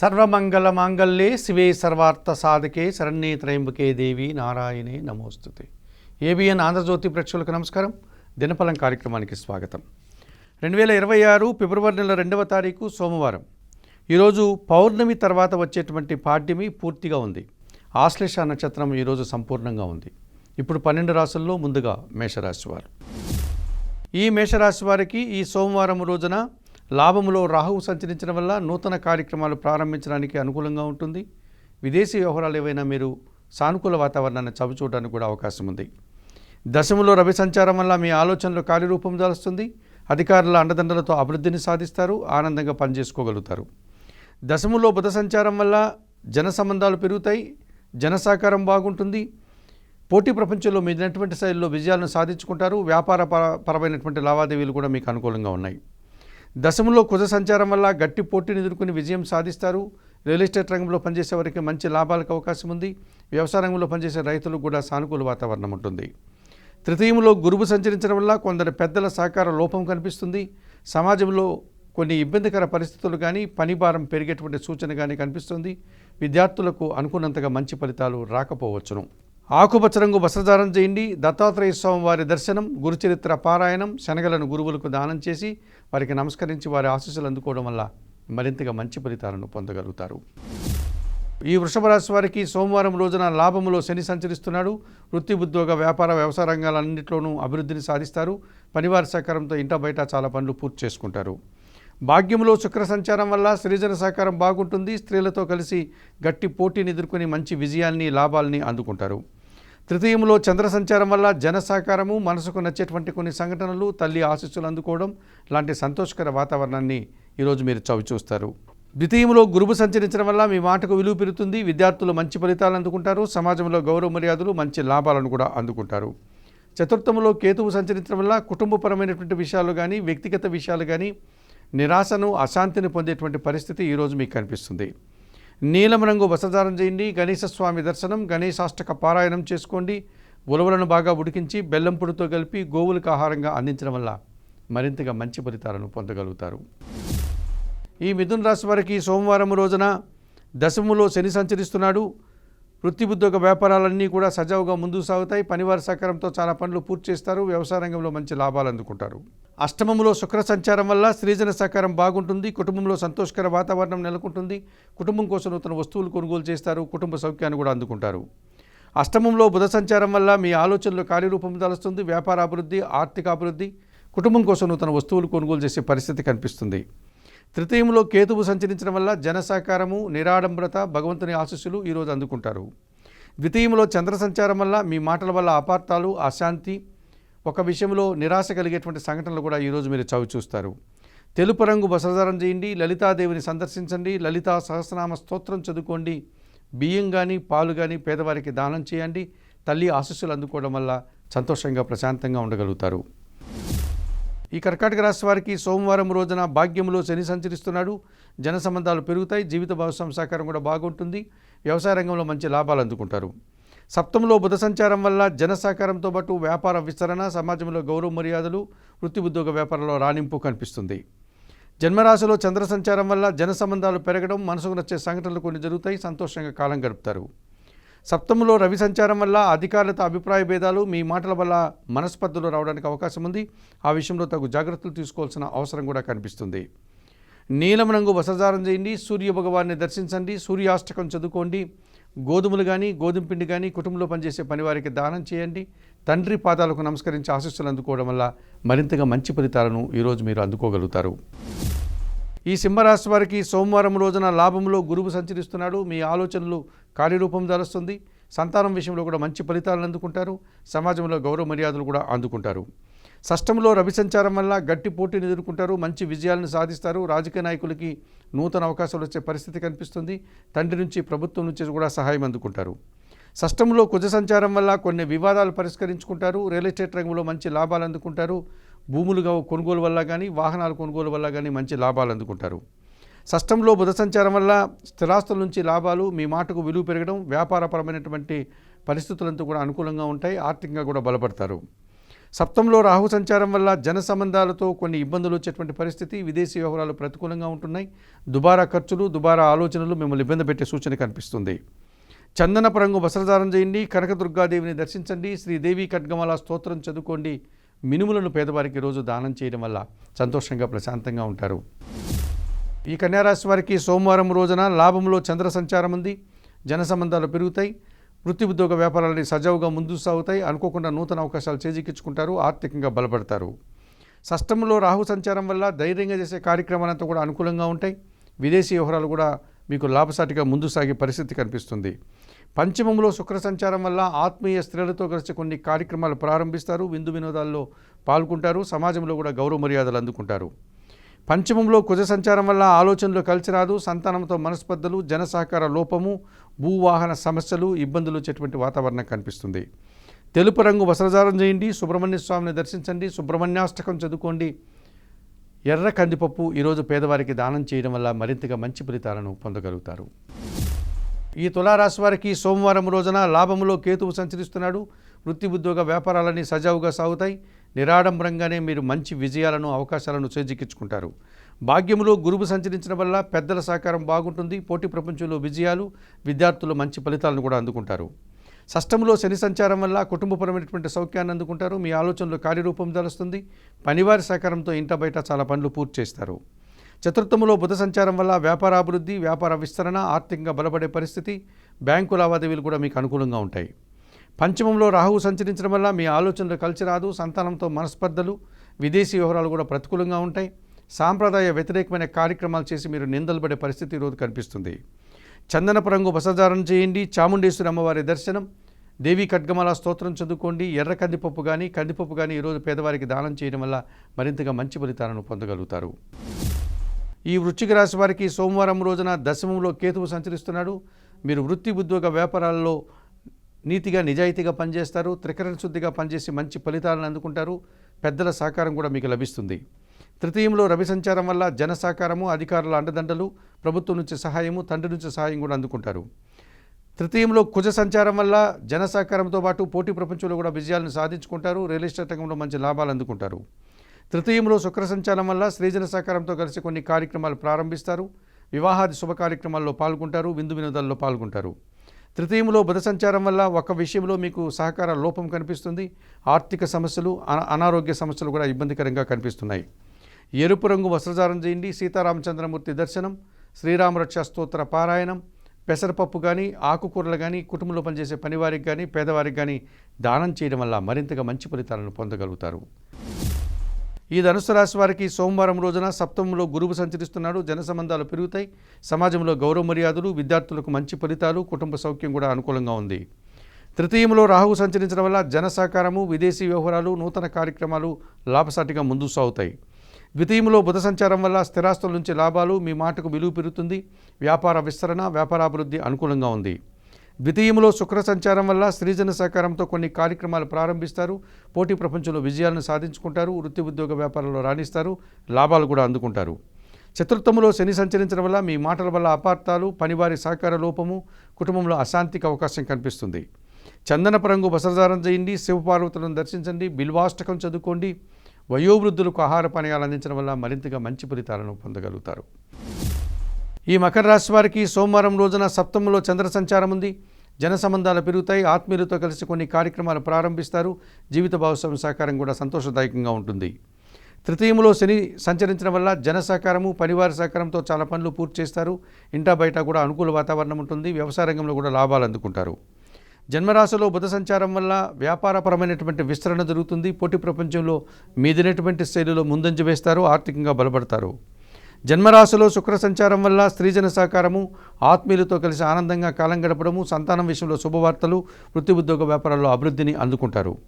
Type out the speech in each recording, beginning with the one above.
సర్వమంగళమాంగళ్యే శివే సర్వార్థ సాధకే శరణ్యే త్రయంబకే దేవి నారాయణే నమోస్తుతే. ఏబిఎన్ ఆంధ్రజ్యోతి ప్రేక్షకులకు నమస్కారం. దినఫలం కార్యక్రమానికి స్వాగతం. 2026 ఫిబ్రవరి నెల 2వ తారీఖు సోమవారం. ఈరోజు పౌర్ణమి తర్వాత వచ్చేటువంటి పాడ్యమి పూర్తిగా ఉంది. ఆశ్లేష నక్షత్రం ఈరోజు సంపూర్ణంగా ఉంది. ఇప్పుడు 12 రాశుల్లో ముందుగా మేషరాశి వారు. ఈ మేషరాశి వారికి ఈ సోమవారం రోజున లాభములో రాహువు సంచరించడం వల్ల నూతన కార్యక్రమాలు ప్రారంభించడానికి అనుకూలంగా ఉంటుంది. విదేశీ వ్యవహారాలు ఏవైనా మీరు సానుకూల వాతావరణాన్ని చవిచూడడానికి కూడా అవకాశం ఉంది. దశములో రవి సంచారం వల్ల మీ ఆలోచనలు కార్యరూపం దాల్స్తుంది. అధికారుల అండదండలతో అభివృద్ధిని సాధిస్తారు. ఆనందంగా పనిచేసుకోగలుగుతారు. దశములో బుధ సంచారం వల్ల జన సంబంధాలు పెరుగుతాయి. జన సహకారం బాగుంటుంది. పోటీ ప్రపంచంలో మీదినటువంటి శైలిలో విజయాలను సాధించుకుంటారు. వ్యాపార పరమైనటువంటి లావాదేవీలు కూడా మీకు అనుకూలంగా ఉన్నాయి. దశములో కుజ సంచారం వల్ల గట్టి పోటీని ఎదుర్కొని విజయం సాధిస్తారు. రియల్ ఎస్టేట్ రంగంలో పనిచేసే వారికి మంచి లాభాలకు అవకాశం ఉంది. వ్యవసాయ రంగంలో పనిచేసే రైతులకు కూడా సానుకూల వాతావరణం ఉంటుంది. తృతీయంలో గురువు సంచరించడం వల్ల కొందరు పెద్దల సహకార లోపం కనిపిస్తుంది. సమాజంలో కొన్ని ఇబ్బందికర పరిస్థితులు కానీ పని భారం పెరిగేటువంటి సూచన కానీ కనిపిస్తుంది. విద్యార్థులకు అనుకున్నంతగా మంచి ఫలితాలు రాకపోవచ్చును. ఆకుపచ్చ రంగు వస్త్రధారణ చేయండి. దత్తాత్రేయ స్వామి వారి దర్శనం, గురుచరిత్ర పారాయణం, శనగలను గురువులకు దానం చేసి వారికి నమస్కరించి వారి ఆశీస్సులు అందుకోవడం వల్ల మరింతగా మంచి ఫలితాలను పొందగలుగుతారు. ఈ వృషభ రాశి వారికి సోమవారం రోజున లాభములో శని సంచరిస్తున్నాడు. వృత్తి, ఉద్యోగ, వ్యాపార, వ్యవసాయ రంగాలన్నింటిలోనూ అభివృద్ధిని సాధిస్తారు. పనివారి సహకారంతో ఇంట బయట చాలా పనులు పూర్తి చేసుకుంటారు. భాగ్యంలో శుక్ర సంచారం వల్ల సృజన సహకారం బాగుంటుంది. స్త్రీలతో కలిసి గట్టి పోటీని ఎదుర్కొని మంచి విజయాల్ని, లాభాలని అందుకుంటారు. తృతీయంలో చంద్ర సంచారం వల్ల జన సహకారము, మనసుకు నచ్చేటువంటి కొన్ని సంఘటనలు, తల్లి ఆశీస్సులు అందుకోవడం లాంటి సంతోషకర వాతావరణాన్ని ఈరోజు మీరు చవిచూస్తారు. ద్వితీయంలో గురువు సంచరించడం వల్ల మీ మాటకు విలువ పెరుగుతుంది. విద్యార్థులు మంచి ఫలితాలు అందుకుంటారు. సమాజంలో గౌరవ మర్యాదలు, మంచి లాభాలను కూడా అందుకుంటారు. చతుర్థంలో కేతువు సంచరించడం వల్ల కుటుంబపరమైనటువంటి విషయాలు కానీ, వ్యక్తిగత విషయాలు కానీ నిరాశను, అశాంతిని పొందేటువంటి పరిస్థితి ఈరోజు మీకు కనిపిస్తుంది. నీలం రంగు వస్త్రధారణ చేయండి. గణేశ స్వామి దర్శనం, గణేశాష్టక పారాయణం చేసుకోండి. ఉలవలను బాగా ఉడికించి బెల్లం పొడితో కలిపి గోవులకు ఆహారంగా అందించడం వల్ల మరింతగా మంచి ఫలితాలను పొందగలుగుతారు. ఈ మిథున రాశి వారికి సోమవారం రోజున దశములో శని సంచరిస్తున్నాడు. వృత్తి, ఉద్యోగ, వ్యాపారాలన్నీ కూడా సజావుగా ముందుకు సాగుతాయి. పనివారి సహకారంతో చాలా పనులు పూర్తి చేస్తారు. వ్యవసాయ రంగంలో మంచి లాభాలు అందుకుంటారు. అష్టమంలో శుక్ర సంచారం వల్ల స్త్రీజన సహకారం బాగుంటుంది. కుటుంబంలో సంతోషకర వాతావరణం నెలకొంటుంది. కుటుంబం కోసం నూతన వస్తువులు కొనుగోలు చేస్తారు. కుటుంబ సౌఖ్యాన్ని కూడా అందుకుంటారు. అష్టమంలో బుధ సంచారం వల్ల మీ ఆలోచనలు కార్యరూపం దాలుస్తుంది. వ్యాపార అభివృద్ధి, ఆర్థిక అభివృద్ధి, కుటుంబం కోసం నూతన వస్తువులు కొనుగోలు చేసే పరిస్థితి కనిపిస్తుంది. తృతీయంలో కేతువు సంచరించడం వల్ల జన సహకారము, నిరాడంబరత, భగవంతుని ఆశీస్సులు ఈరోజు అందుకుంటారు. ద్వితీయంలో చంద్ర సంచారం వల్ల మీ మాటల వల్ల అపార్థాలు, అశాంతి, ఒక విషయంలో నిరాశ కలిగేటువంటి సంఘటనలు కూడా ఈరోజు మీరు చవిచూస్తారు. తెలుపు రంగు వస్త్రధారణ చేయండి. లలితాదేవిని సందర్శించండి. లలితా సహస్రనామ స్తోత్రం చదువుకోండి. బియ్యం కానీ, పాలు కానీ పేదవారికి దానం చేయండి. తల్లి ఆశీస్సులు అందుకోవడం వల్ల సంతోషంగా, ప్రశాంతంగా ఉండగలుగుతారు. ఈ కర్కాటక రాశి వారికి సోమవారం రోజున భాగ్యంలో శని సంచరిస్తున్నాడు. జన సంబంధాలు పెరుగుతాయి. జీవిత భాగస్వామి సహకారం కూడా బాగుంటుంది. వ్యవసాయ రంగంలో మంచి లాభాలు అందుకుంటారు. సప్తమంలో బుధ సంచారం వల్ల జన సహకారంతో పాటు వ్యాపార విస్తరణ, సమాజంలో గౌరవ మర్యాదలు, వృత్తి, ఉద్యోగ, వ్యాపారంలో రాణింపు కనిపిస్తుంది. జన్మరాశిలో చంద్ర సంచారం వల్ల జన సంబంధాలు పెరగడం, మనసుకు నచ్చే సంఘటనలు కొన్ని జరుగుతాయి. సంతోషంగా కాలం గడుపుతారు. సప్తములో రవి సంచారం వల్ల అధికారులతో అభిప్రాయ భేదాలు, మీ మాటల వల్ల మనస్పర్ధలు రావడానికి అవకాశం ఉంది. ఆ విషయంలో తగు జాగ్రత్తలు తీసుకోవాల్సిన అవసరం కూడా కనిపిస్తుంది. నీలం రంగు వస్త్రధారణ చేయండి. సూర్య భగవాన్ని దర్శించండి. సూర్యాష్టకం చదువుకోండి. గోధుమలు కానీ, గోధుమ పిండి కానీ కుటుంబంలో పనిచేసే పనివారికి దానం చేయండి. తండ్రి పాదాలకు నమస్కరించి ఆశీస్సులు అందుకోవడం వల్ల మరింతగా మంచి ఫలితాలను ఈరోజు మీరు అందుకోగలుగుతారు. ఈ సింహరాశి వారికి సోమవారం రోజున లాభంలో గురువు సంచరిస్తున్నాడు. మీ ఆలోచనలు కార్యరూపం దాలుస్తుంది. సంతానం విషయంలో కూడా మంచి ఫలితాలను అందుకుంటారు. సమాజంలో గౌరవ మర్యాదలు కూడా అందుకుంటారు. షష్టంలో రవి సంచారం వల్ల గట్టి పోటీని ఎదుర్కొంటారు. మంచి విజయాలను సాధిస్తారు. రాజకీయ నాయకులకి నూతన అవకాశాలు వచ్చే పరిస్థితి కనిపిస్తుంది. తండ్రి నుంచి, ప్రభుత్వం నుంచి కూడా సహాయం అందుకుంటారు. షష్టంలో కుజ సంచారం వల్ల కొన్ని వివాదాలు పరిష్కరించుకుంటారు. రియల్ ఎస్టేట్ రంగంలో మంచి లాభాలు అందుకుంటారు. భూములుగా కొనుగోలు వల్ల కానీ, వాహనాల కొనుగోలు వల్ల కానీ మంచి లాభాలు అందుకుంటారు. షష్టంలో బుధ సంచారం వల్ల స్థిరాస్తుల నుంచి లాభాలు, మీ మాటకు విలువ పెరగడం, వ్యాపారపరమైనటువంటి పరిస్థితులంతా కూడా అనుకూలంగా ఉంటాయి. ఆర్థికంగా కూడా బలపడతారు. సప్తమంలో రాహు సంచారం వల్ల జన సంబంధాలతో కొన్ని ఇబ్బందులు వచ్చేటువంటి పరిస్థితి, విదేశీ వ్యవహారాలు ప్రతికూలంగా ఉంటున్నాయి. దుబారా ఖర్చులు, దుబారా ఆలోచనలు మిమ్మల్ని ఇబ్బంది పెట్టే సూచన కనిపిస్తుంది. చందనపు రంగు వస్త్రధారణ చేయండి, కనకదుర్గాదేవిని దర్శించండి, శ్రీదేవి ఖడ్గమాల స్తోత్రం చదువుకోండి. మినుములను పేదవారికి రోజు దానం చేయడం వల్ల సంతోషంగా ప్రశాంతంగా ఉంటారు. ఈ కన్యారాశి వారికి సోమవారం రోజున లాభంలో చంద్ర సంచారం ఉంది. జన సంబంధాలు పెరుగుతాయి. వృత్తి ఉద్యోగ వ్యాపారాలని సజావుగా ముందుకు సాగుతాయి. అనుకోకుండా నూతన అవకాశాలు చేజిక్కించుకుంటారు. ఆర్థికంగా బలపడతారు. షష్టంలో రాహు సంచారం వల్ల ధైర్యంగా చేసే కార్యక్రమాలంతా కూడా అనుకూలంగా ఉంటాయి. విదేశీ వ్యవహారాలు కూడా మీకు లాభసాటిగా ముందు సాగే పరిస్థితి కనిపిస్తుంది. పంచమంలో శుక్ర సంచారం వల్ల ఆత్మీయ స్త్రీలతో కలిసి కొన్ని కార్యక్రమాలు ప్రారంభిస్తారు. విందు వినోదాల్లో పాల్గొంటారు. సమాజంలో కూడా గౌరవ మర్యాదలు అందుకుంటారు. పంచమంలో కుజ సంచారం వల్ల ఆలోచనలు కలిసి రాదు. సంతానంతో మనస్పర్ధలు, జన సహకార లోపము, భూవాహన సమస్యలు, ఇబ్బందులు వచ్చేటువంటి వాతావరణం కనిపిస్తుంది. తెలుపు రంగు వస్త్రధారణ చేయండి, సుబ్రహ్మణ్య స్వామిని దర్శించండి, సుబ్రహ్మణ్యాష్టకం చదువుకోండి. ఎర్ర కందిపప్పు ఈరోజు పేదవారికి దానం చేయడం వల్ల మరింతగా మంచి ఫలితాలను పొందగలుగుతారు. ఈ తులారాశి వారికి సోమవారం రోజున లాభములో కేతువు సంచరిస్తున్నాడు. వృత్తి ఉద్యోగ వ్యాపారాలన్నీ సజావుగా సాగుతాయి. నిరాడంబరంగానే మీరు మంచి విజయాలను, అవకాశాలను చేజిక్కించుకుంటారు. భాగ్యములో గురువు సంచరించడం వల్ల పెద్దల సహకారం బాగుంటుంది. పోటీ ప్రపంచంలో విజయాలు, విద్యార్థులు మంచి ఫలితాలను కూడా అందుకుంటారు. షష్టంలో శని సంచారం వల్ల కుటుంబపరమైనటువంటి సౌఖ్యాన్ని అందుకుంటారు. మీ ఆలోచనలు కార్యరూపం దాలుస్తుంది. పనివారి సహకారంతో ఇంట బయట చాలా పనులు పూర్తి చేస్తారు. చతుర్థములో బుధ సంచారం వల్ల వ్యాపారాభివృద్ధి, వ్యాపార విస్తరణ, ఆర్థికంగా బలపడే పరిస్థితి, బ్యాంకు లావాదేవీలు కూడా మీకు అనుకూలంగా ఉంటాయి. పంచమంలో రాహువు సంచరించడం వల్ల మీ ఆలోచనలు కలిసి రాదు. సంతానంతో మనస్పర్ధలు, విదేశీ వ్యవహారాలు కూడా ప్రతికూలంగా ఉంటాయి. సాంప్రదాయ వ్యతిరేకమైన కార్యక్రమాలు చేసి మీరు నిందలు పడే పరిస్థితి ఈరోజు కనిపిస్తుంది. చందనపు రంగు వస్త్రధారణ చేయండి, చాముండేశ్వరి అమ్మవారి దర్శనం, దేవి ఖడ్గమాల స్తోత్రం చదువుకోండి. ఎర్ర కందిపప్పు కానీ ఈరోజు పేదవారికి దానం చేయడం వల్ల మరింతగా మంచి ఫలితాలను పొందగలుగుతారు. ఈ వృశ్చిక రాశి వారికి సోమవారం రోజున దశమంలో కేతువు సంచరిస్తున్నాడు. మీరు వృత్తి ఉద్యోగ వ్యాపారాల్లో నీతిగా నిజాయితీగా పనిచేస్తారు. త్రికరణ శుద్ధిగా పనిచేసి మంచి ఫలితాలను అందుకుంటారు. పెద్దల సహకారం కూడా మీకు లభిస్తుంది. తృతీయంలో రవి సంచారం వల్ల జన సహకారము, అధికారుల అండదండలు, ప్రభుత్వం నుంచి సహాయము, తండ్రి నుంచి సహాయం కూడా అందుకుంటారు. తృతీయంలో కుజ సంచారం వల్ల జన సహకారంతో పాటు పోటీ ప్రపంచంలో కూడా విజయాలను సాధించుకుంటారు. రియల్ ఎస్టేట్ రంగంలో మంచి లాభాలు అందుకుంటారు. తృతీయంలో శుక్ర సంచారం వల్ల స్త్రీజన సహకారంతో కలిసి కొన్ని కార్యక్రమాలు ప్రారంభిస్తారు. వివాహాది శుభ కార్యక్రమాల్లో పాల్గొంటారు. విందు వినోదాల్లో పాల్గొంటారు. తృతీయంలో బుధ సంచారం వల్ల ఒక విషయంలో మీకు సహకార లోపం కనిపిస్తుంది. ఆర్థిక సమస్యలు, అనారోగ్య సమస్యలు కూడా ఇబ్బందికరంగా కనిపిస్తున్నాయి. ఎరుపు రంగు వస్త్రధారణ చేయండి, సీతారామచంద్రమూర్తి దర్శనం, శ్రీరామరక్ష స్తోత్ర పారాయణం, పెసరపప్పు కానీ, ఆకుకూరలు కానీ, కుటుంబంలో పనిచేసే పనివారికి కానీ, పేదవారికి కానీ దానం చేయడం వల్ల మరింతగా మంచి ఫలితాలను పొందగలుగుతారు. ఈ ధనుసు రాశి వారికి సోమవారం రోజున సప్తమంలో గురువు సంచరిస్తున్నాడు. జన సంబంధాలు పెరుగుతాయి. సమాజంలో గౌరవ మర్యాదలు, విద్యార్థులకు మంచి ఫలితాలు, కుటుంబ సౌఖ్యం కూడా అనుకూలంగా ఉంది. తృతీయంలో రాహువు సంచరించడం వల్ల జన సహకారము, విదేశీ వ్యవహారాలు, నూతన కార్యక్రమాలు లాభసాటిగా ముందుకు సాగుతాయి. ద్వితీయంలో బుధ సంచారం వల్ల స్థిరాస్తుల నుంచి లాభాలు, మీ మాటకు విలువ పెరుగుతుంది. వ్యాపార విస్తరణ, వ్యాపారాభివృద్ధి అనుకూలంగా ఉంది. ద్వితీయంలో శుక్ర సంచారం వల్ల స్త్రీజన సహకారంతో కొన్ని కార్యక్రమాలు ప్రారంభిస్తారు. పోటీ ప్రపంచంలో విజయాలను సాధించుకుంటారు. వృత్తి ఉద్యోగ వ్యాపారంలో రాణిస్తారు. లాభాలు కూడా అందుకుంటారు. చతుర్థంలో శని సంచరించడం వల్ల మీ మాటల వల్ల అపార్థాలు, పనివారి సహకార లోపము, కుటుంబంలో అశాంతికి అవకాశం కనిపిస్తుంది. చందనపు రంగు వస్త్రధారణ చేయండి, శివపార్వతులను దర్శించండి, బిల్వాష్టకం చదువుకోండి. వయోవృద్ధులకు ఆహార పానీయాలు అందించడం వల్ల మరింతగా మంచి ఫలితాలను పొందగలుగుతారు. ఈ మకర రాశి వారికి సోమవారం రోజున సప్తమంలో చంద్ర సంచారం ఉంది. జన సంబంధాలు పెరుగుతాయి. ఆత్మీయులతో కలిసి కొన్ని కార్యక్రమాలు ప్రారంభిస్తారు. జీవిత భాగస్వామి సహకారం కూడా సంతోషదాయకంగా ఉంటుంది. తృతీయంలో శని సంచరించడం వల్ల జన సహకారము, పనివారి సహకారంతో చాలా పనులు పూర్తి చేస్తారు. ఇంటా బయట కూడా అనుకూల వాతావరణం ఉంటుంది. వ్యవసాయ రంగంలో కూడా లాభాలు అందుకుంటారు. జన్మరాశిలో బుధ సంచారం వల్ల వ్యాపారపరమైనటువంటి విస్తరణ జరుగుతుంది. పోటీ ప్రపంచంలో మీదినటువంటి శైలిలో ముందంజ వేస్తారు. ఆర్థికంగా బలపడతారు. జన్మరాశిలో శుక్ర సంచారం వల్ల స్త్రీజన సహకారము, ఆత్మీయులతో కలిసి ఆనందంగా కాలం గడపడము, సంతానం విషయంలో శుభవార్తలు, వృత్తి ఉద్యోగ వ్యాపారాల్లో అభివృద్ధిని అందుకుంటారు.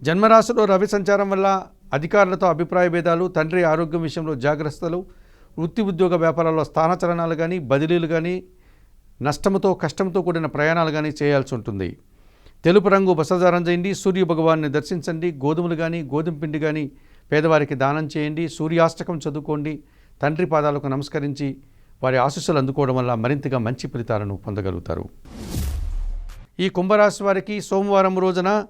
జన్మరాశిలో రవి సంచారం వల్ల అధికారులతో అభిప్రాయ భేదాలు, తండ్రి ఆరోగ్యం విషయంలో జాగ్రత్తలు, వృత్తి ఉద్యోగ వ్యాపారాల్లో స్థానచలనాలు కానీ, బదిలీలు కానీ, నష్టంతో కష్టంతో కూడిన ప్రయాణాలు కానీ చేయాల్సి ఉంటుంది. తెలుపు రంగు వస్త్రధారణ చేయండి, సూర్య భగవాన్ని దర్శించండి, గోధుమలు కానీ, గోధుమ పిండి కానీ పేదవారికి దానం చేయండి, సూర్యాష్టకం చదువుకోండి, తండ్రి పాదాలకు నమస్కరించి వారి ఆశీస్సులు అందుకోవడం వల్ల మరింతగా మంచి ఫలితాలను పొందగలుగుతారు. ఈ కుంభరాశి వారికి సోమవారం రోజున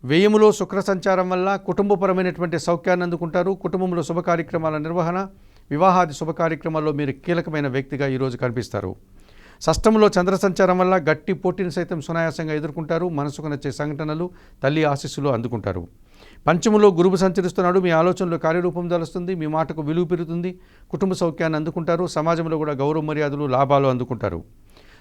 వ్యయములో శుక్ర సంచారం వల్ల కుటుంబపరమైనటువంటి సౌఖ్యాన్ని అందుకుంటారు. కుటుంబంలో శుభ కార్యక్రమాల నిర్వహణ, వివాహాది శుభ కార్యక్రమాల్లో మీరు కీలకమైన వ్యక్తిగా ఈరోజు కనిపిస్తారు. షష్టంలో చంద్ర సంచారం వల్ల గట్టి పోటీని సైతం సునాయాసంగా ఎదుర్కొంటారు. మనసుకు నచ్చే సంఘటనలు, తల్లి ఆశీస్సులు అందుకుంటారు. పంచములో గురువు సంచరిస్తున్నాడు. మీ ఆలోచనలో కార్యరూపం దాలుస్తుంది. మీ మాటకు విలువ పెరుగుతుంది. కుటుంబ సౌఖ్యాన్ని అందుకుంటారు. సమాజంలో కూడా గౌరవ మర్యాదలు, లాభాలు అందుకుంటారు.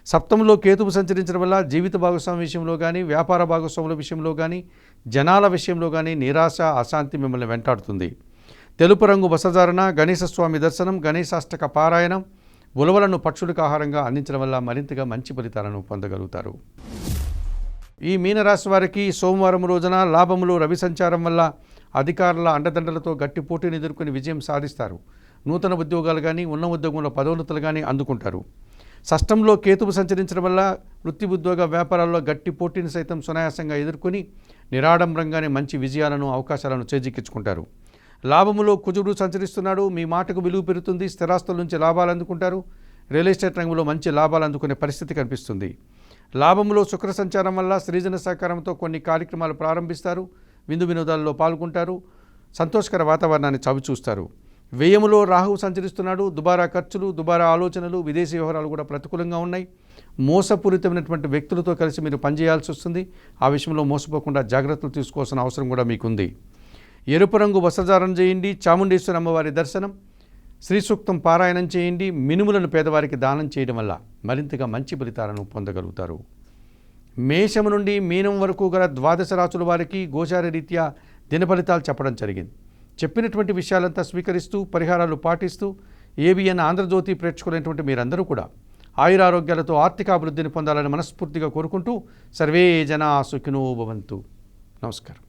సప్తమంలో కేతువు సంచరించడం వల్ల జీవిత భాగస్వామి విషయంలో కానీ, వ్యాపార భాగస్వాముల విషయంలో కానీ, జనాల విషయంలో కానీ నిరాశ, అశాంతి మిమ్మల్ని వెంటాడుతుంది. తెలుపు రంగు వసధారణ, గణేశ స్వామి దర్శనం, గణేశాష్టక పారాయణం, ఉలవలను పక్షులకు ఆహారంగా అందించడం వల్ల మరింతగా మంచి ఫలితాలను పొందగలుగుతారు. ఈ మీనరాశి వారికి సోమవారం రోజున లాభములు రవి సంచారం వల్ల అధికారుల అండదండలతో గట్టి పోటీని ఎదుర్కొని విజయం సాధిస్తారు. నూతన ఉద్యోగాలు కానీ, ఉన్న ఉద్యోగంలో పదోన్నతులు కానీ అందుకుంటారు. షష్టంలో కేతువు సంచరించడం వల్ల వృత్తి, ఉద్యోగ, వ్యాపారాల్లో గట్టి పోటీని సైతం సునాయాసంగా ఎదుర్కొని నిరాడంబరంగానే మంచి విజయాలను, అవకాశాలను చేజిక్కించుకుంటారు. లాభములో కుజుడు సంచరిస్తున్నాడు. మీ మాటకు విలువ పెరుగుతుంది. స్థిరాస్తుల నుంచి లాభాలు అందుకుంటారు. రియల్ ఎస్టేట్ రంగంలో మంచి లాభాలు అందుకునే పరిస్థితి కనిపిస్తుంది. లాభములో శుక్ర సంచారం వల్ల సృజన సహకారంతో కొన్ని కార్యక్రమాలు ప్రారంభిస్తారు. విందు వినోదాల్లో పాల్గొంటారు. సంతోషకర వాతావరణాన్ని చవిచూస్తారు. వ్యయములో రాహువు సంచరిస్తున్నాడు. దుబారా ఖర్చులు, దుబారా ఆలోచనలు, విదేశీ వ్యవహారాలు కూడా ప్రతికూలంగా ఉన్నాయి. మోసపూరితమైనటువంటి వ్యక్తులతో కలిసి మీరు పనిచేయాల్సి వస్తుంది. ఆ విషయంలో మోసపోకుండా జాగ్రత్తలు తీసుకోవాల్సిన అవసరం కూడా మీకుంది. ఎరుపు రంగు వస్త్రధారణ చేయండి. చాముండేశ్వరి అమ్మవారి దర్శనం, శ్రీ సూక్తం పారాయణం చేయండి. మినుములను పేదవారికి దానం చేయడం వల్ల మరింతగా మంచి ఫలితాలను పొందగలుగుతారు. మేషము నుండి మీనం వరకు గల ద్వాదశ రాశుల వారికి గోచార రీత్యా దిన ఫలితాలు చెప్పడం జరిగింది. చెప్పినటువంటి విషయాలంతా స్వీకరిస్తూ, పరిహారాలు పాటిస్తూ ఏబిఎన్ ఆంధ్రజ్యోతి ప్రేక్షకులైనటువంటి మీరందరూ కూడా ఆయురారోగ్యాలతో ఆర్థికాభివృద్ధిని పొందాలని మనస్ఫూర్తిగా కోరుకుంటూ సర్వే జనా సుఖినో భవంతు. నమస్కారం.